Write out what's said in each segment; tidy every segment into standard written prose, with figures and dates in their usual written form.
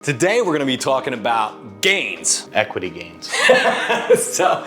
Today we're going to be talking about gains. Equity gains. So,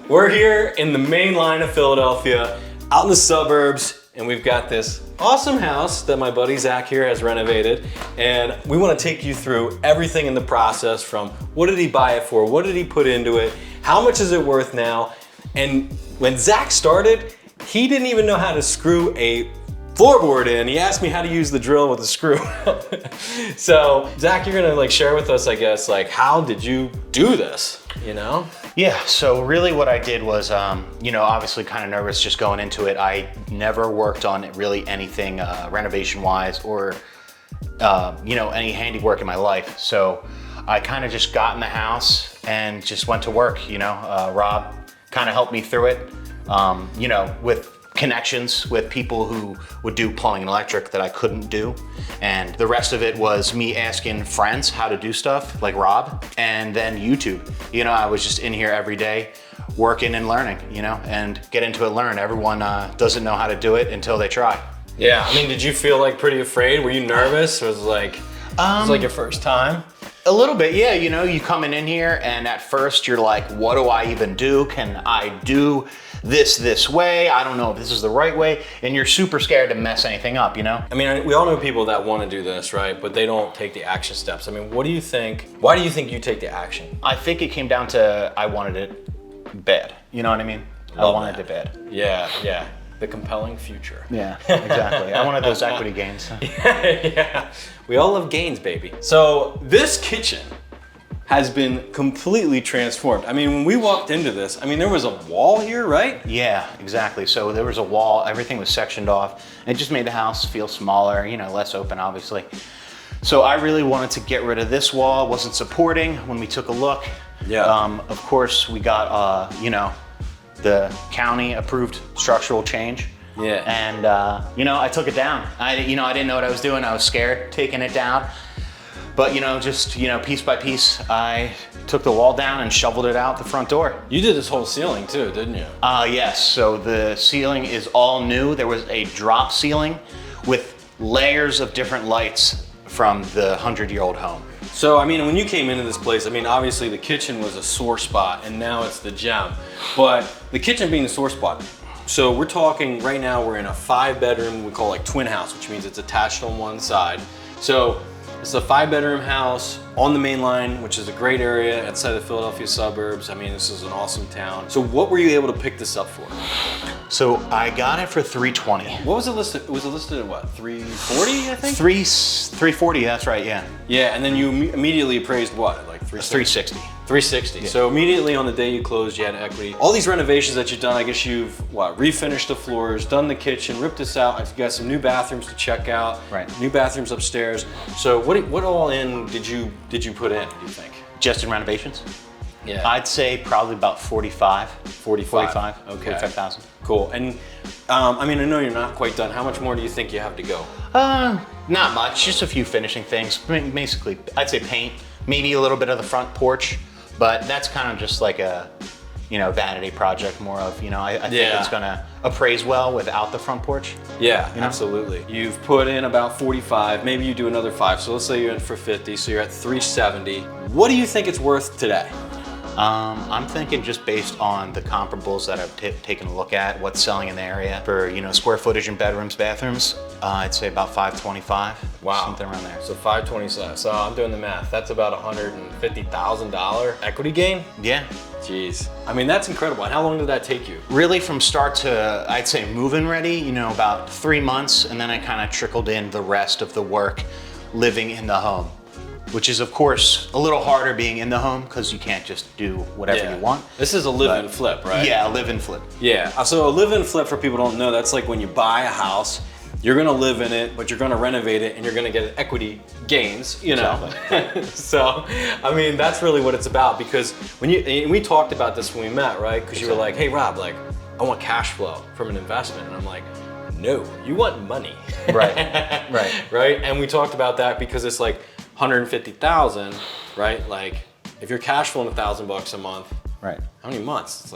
we're here in the main line of Philadelphia, out in the suburbs, and we've got this awesome house that my buddy Zach here has renovated. And we want to take you through everything in the process, from what did he buy it for, what did he put into it, how much is it worth now. And when Zach started, he didn't even know how to screw a floorboard in. He asked me how to use the drill with the screw. So Zach, you're gonna share with us, I guess, how did you do this, you know? Yeah, so really what I did was, obviously kind of nervous just going into it. I never worked on really anything renovation wise or, any handiwork in my life. So I kind of just got in the house and just went to work, Rob kind of helped me through it, with connections with people who would do plumbing and electric that I couldn't do. And the rest of it was me asking friends how to do stuff, like Rob, and then YouTube. I was just in here every day working and learning, and get into it, learn. Everyone doesn't know how to do it until they try. Yeah, I mean, did you feel pretty afraid? Were you nervous? Was it your first time? A little bit, yeah. You coming in here and at first you're like, what do I even do? Can I do this way? I don't know if this is the right way. And you're super scared to mess anything up, I mean, we all know people that want to do this, right? But they don't take the action steps. I mean, what do you think? Why do you think you take the action? I think it came down to I wanted it bad. You know what I mean? I wanted it bad. Yeah. The compelling future. Yeah, exactly. I wanted those equity gains. Yeah. We all love gains, baby. So this kitchen has been completely transformed. I mean, when we walked into this, there was a wall here, right? Yeah, exactly. So there was a wall, everything was sectioned off. It just made the house feel smaller, less open, obviously. So I really wanted to get rid of this wall. It wasn't supporting when we took a look. Yeah. Of course, we got, the county approved structural change. Yeah. And, I took it down. I didn't know what I was doing. I was scared taking it down. But, piece by piece, I took the wall down and shoveled it out the front door. You did this whole ceiling too, didn't you? Yes, so the ceiling is all new. There was a drop ceiling with layers of different lights from the 100-year-old home. So, when you came into this place, obviously the kitchen was a sore spot and now it's the gem. But the kitchen being the sore spot, so we're talking right now, we're in a 5-bedroom, we call twin house, which means it's attached on one side. So it's a 5-bedroom house on the main line, which is a great area outside the Philadelphia suburbs. This is an awesome town. So what were you able to pick this up for? So I got it for $320. What was it listed? Was it listed at what? $340, I think? $340, that's right, yeah. Yeah, and then you immediately appraised what? $360. $360. Yeah. So immediately on the day you closed, you had equity. All these renovations that you've done, I guess you've refinished the floors, done the kitchen, ripped this out. You've got some new bathrooms to check out. Right. New bathrooms upstairs. So what all in did you put in, do you think? Just in renovations? Yeah. I'd say probably about 45. 45. Okay. 45,000. Cool. And I know you're not quite done. How much more do you think you have to go? Not much. Just a few finishing things. Basically, I'd say paint. Maybe a little bit of the front porch, but that's kind of just like a, vanity project more of, I think it's gonna appraise well without the front porch. Yeah, absolutely. You've put in about 45, maybe you do another 5. So let's say you're in for 50, so you're at 370. What do you think it's worth today? I'm thinking just based on the comparables that I've taken a look at, what's selling in the area for, square footage in bedrooms, bathrooms, I'd say about 525. Wow. Something around there. So 527. So I'm doing the math. That's about $150,000 equity gain? Yeah. Jeez. That's incredible. And how long did that take you? Really from start to, I'd say move-in ready, about 3 months, and then I kind of trickled in the rest of the work living in the home, which is of course a little harder being in the home because you can't just do whatever you want. This is a live-in flip, right? Yeah, a live-in flip. Yeah, so a live-in flip, for people who don't know, that's like when you buy a house, you're gonna live in it, but you're gonna renovate it and you're gonna get equity gains, Exactly. So, that's really what it's about, because we talked about this when we met, right? Because you were like, hey Rob, I want cash flow from an investment. And I'm like, no, you want money. Right, right. Right, and we talked about that because it's 150,000, right? If you're cash flowing $1,000 a month, right? How many months? It's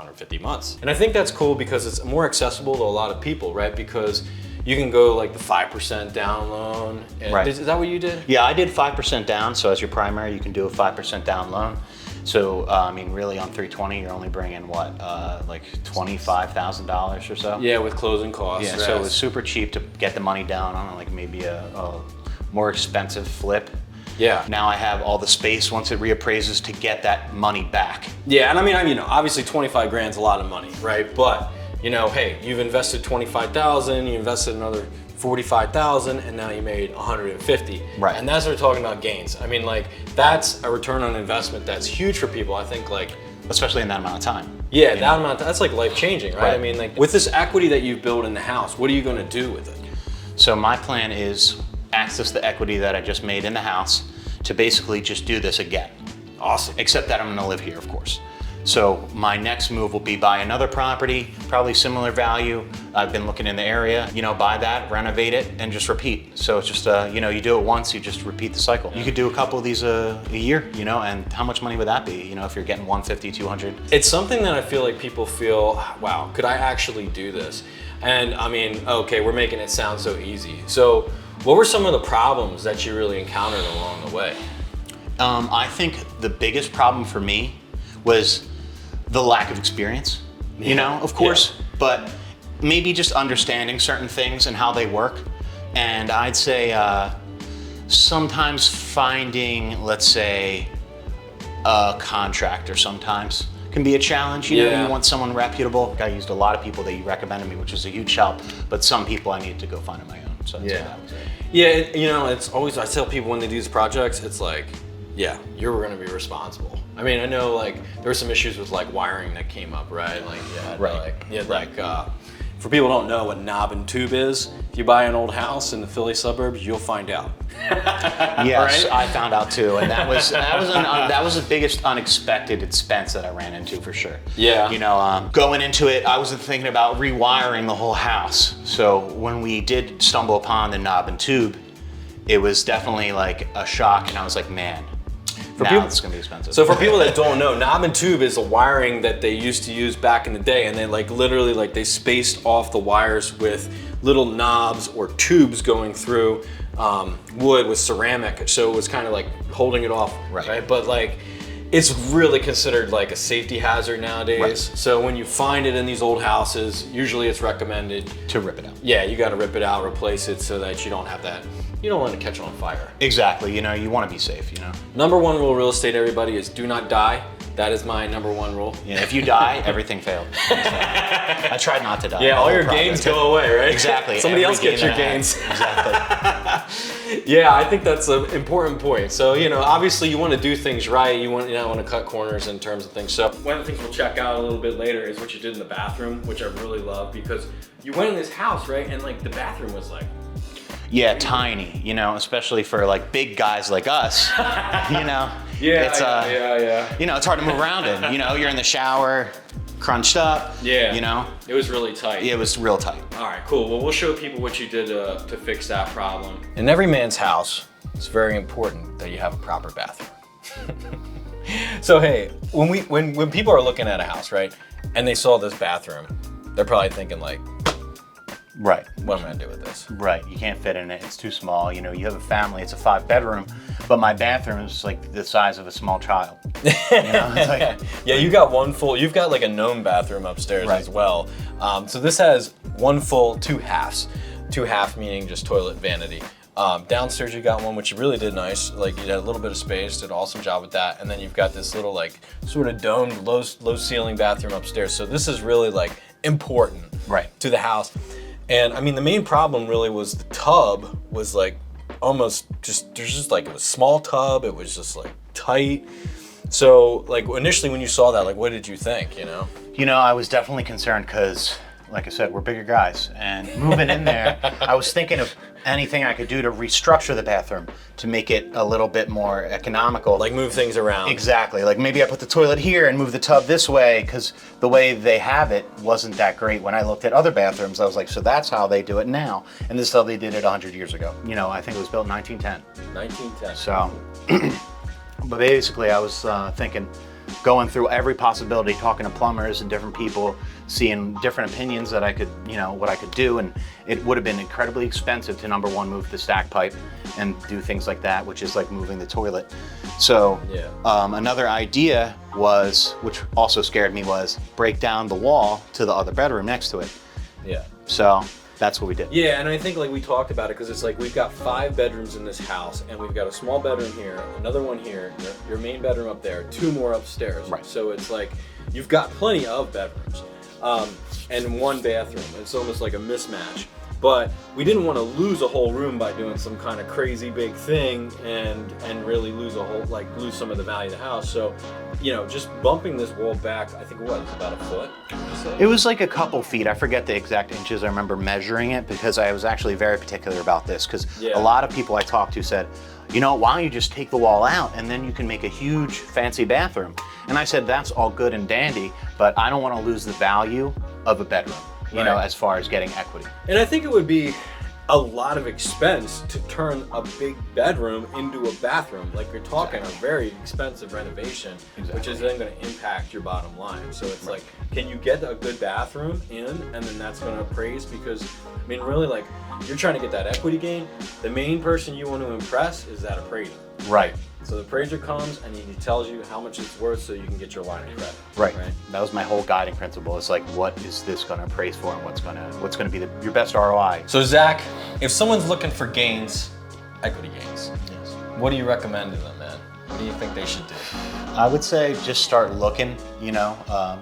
150 months. And I think that's cool because it's more accessible to a lot of people, right? Because you can go like the 5% down loan. And Right. Is that what you did? Yeah, I did 5% down. So as your primary, you can do a 5% down loan. So I mean, really on 320, you're only bringing what, like $25,000 or so. Yeah, with closing costs. Yeah. So it was super cheap to get the money down on like maybe a more expensive flip. Yeah. Now I have all the space once it reappraises to get that money back. Yeah, and I mean, obviously 25 grand's a lot of money, right? But hey, you've invested 25,000, you invested another 45,000, and now you made 150. Right. And that's what we're talking about gains. I mean, like, that's a return on investment that's huge for people. I think, like, Especially in that amount of time. yeah, that amount, that's like life changing, right? Right. I mean, like, with this equity that you've built in the house, what are you gonna do with it? So my plan is access the equity that I just made in the house to basically just do this again. Awesome. Except that I'm gonna live here, of course. So my next move will be buy another property, probably similar value. I've been looking in the area, buy that, renovate it, and just repeat. So it's just, you do it once, you just repeat the cycle. You could do a couple of these a year, and how much money would that be? If you're getting 150, 200. It's something that I feel like people feel, wow, could I actually do this? And I mean, okay, we're making it sound so easy. So what were some of the problems that you really encountered along the way? I think the biggest problem for me was the lack of experience, of course, but maybe just understanding certain things and how they work. And I'd say sometimes finding, let's say, a contractor sometimes can be a challenge. You want someone reputable. I used a lot of people that you recommended me, which was a huge help, but some people I needed to go find on my own. So I'd say that was it. Yeah, it's always, I tell people when they do these projects, it's like, yeah, you're gonna be responsible. I mean, I know like there were some issues with like wiring that came up, right? Like, for people who don't know what knob and tube is, if you buy an old house in the Philly suburbs, you'll find out. Yes, right? I found out too, and that was the biggest unexpected expense that I ran into for sure. Yeah. Going into it, I wasn't thinking about rewiring the whole house. So when we did stumble upon the knob and tube, it was definitely like a shock, and I was like, man. It's gonna be expensive. So for people that don't know, knob and tube is a wiring that they used to use back in the day, and they literally they spaced off the wires with little knobs or tubes going through wood with ceramic, so it was kind of like holding it off, right? But it's really considered like a safety hazard nowadays. Right. So when you find it in these old houses, usually it's recommended to rip it out. Yeah, you got to rip it out, replace it so that you don't have that. You don't want to catch on fire. Exactly. You want to be safe. Number one rule of real estate, everybody, is do not die. That is my number one rule. Yeah, if you die, everything failed. So, I tried not to die. Yeah, all your gains go away, right? Exactly. Somebody else gets your gains. Exactly. Yeah, I think that's an important point. So, obviously you want to do things right. You want to cut corners in terms of things. So one of the things we'll check out a little bit later is what you did in the bathroom, which I really love because you went in this house, right? And the bathroom was yeah, tiny, especially for big guys like us, Yeah, it's, yeah. It's hard to move around in, you're in the shower, crunched up, Yeah. It was really tight. It was real tight. All right, cool. Well, we'll show people what you did to fix that problem. In every man's house, it's very important that you have a proper bathroom. So hey, when people are looking at a house, right, and they saw this bathroom, they're probably thinking Right. what am I gonna do with this? Right, you can't fit in it, it's too small. You have a family, it's a 5-bedroom, but my bathroom is the size of a small child. Yeah, you got you've got a gnome bathroom upstairs as well. So this has one full, 2 halves. 2 half meaning just toilet vanity. Downstairs you got one, which you really did nice. You had a little bit of space, did an awesome job with that. And then you've got this little sort of domed, low ceiling bathroom upstairs. So this is really important to the house. And I mean, the main problem really was the tub was almost just, there's just it was a small tub, it was just tight. So initially when you saw that, what did you think, I was definitely concerned because, like I said, we're bigger guys. And moving in there, I was thinking of anything I could do to restructure the bathroom to make it a little bit more economical. Move things around. Exactly. Maybe I put the toilet here and move the tub this way because the way they have it wasn't that great. When I looked at other bathrooms, I was like, so that's how they do it now. And this is how they did it 100 years ago. I think it was built in 1910. 1910. So, but basically I was thinking, going through every possibility, talking to plumbers and different people, seeing different opinions that I could, you know, what I could do. And it would have been incredibly expensive to, number one, move the stack pipe and do things like that, which is like moving the toilet. So another idea was, which also scared me, was break down the wall to the other bedroom next to it. Yeah. So that's what we did. Yeah, and I think like we talked about it because it's like we've got 5 bedrooms in this house, and we've got a small bedroom here, another one here, your main bedroom up there, 2 more upstairs. Right. So it's like you've got plenty of bedrooms, and 1 bathroom. It's almost like a mismatch. But we didn't want to lose a whole room by doing some kind of crazy big thing and really lose lose some of the value of the house. So, you know, just bumping this wall back, I think what, about a foot? It was like a couple feet. I forget the exact inches. I remember measuring it because I was actually very particular about this, because a lot of people I talked to said, you know, why don't you just take the wall out and then you can make a huge fancy bathroom? And I said, that's all good and dandy, but I don't want to lose the value of a bedroom, you know, as far as getting equity. And I think it would be a lot of expense to turn a big bedroom into a bathroom. Like you're talking a very expensive renovation, which is then going to impact your bottom line. So it's like, can you get a good bathroom in, and then that's going to appraise? Because I mean, really, like you're trying to get that equity gain. The main person you want to impress is that appraiser. Right. So the appraiser comes and he tells you how much it's worth so you can get your line of credit. Right. That was my whole guiding principle. It's like, what is this going to appraise for, and what's going to be your best ROI? So Zach, if someone's looking for gains, equity gains, what do you recommend to them, man? What do you think they should do? I would say just start looking, you know,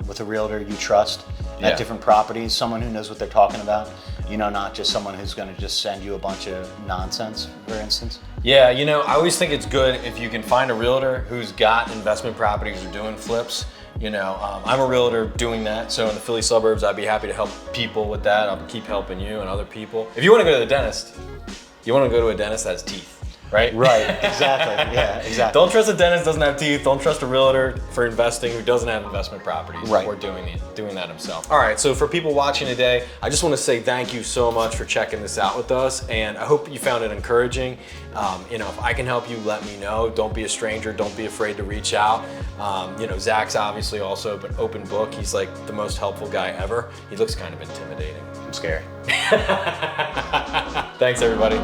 with a realtor you trust at different properties, someone who knows what they're talking about, you know, not just someone who's going to just send you a bunch of nonsense, for instance. Yeah, you know, I always think it's good if you can find a realtor who's got investment properties or doing flips. You know, I'm a realtor doing that, so in the Philly suburbs, I'd be happy to help people with that. I'll keep helping you and other people. If you want to go to the dentist, you want to go to a dentist that has teeth. Right? Right, exactly. Yeah, exactly. Don't trust a dentist who doesn't have teeth. Don't trust a realtor for investing who doesn't have investment properties or doing that himself. All right, so for people watching today, I just want to say thank you so much for checking this out with us, and I hope you found it encouraging. You know, if I can help you, let me know. Don't be a stranger. Don't be afraid to reach out. You know, Zach's obviously also an open book. He's like the most helpful guy ever. He looks kind of intimidating. I'm scary. Thanks, everybody.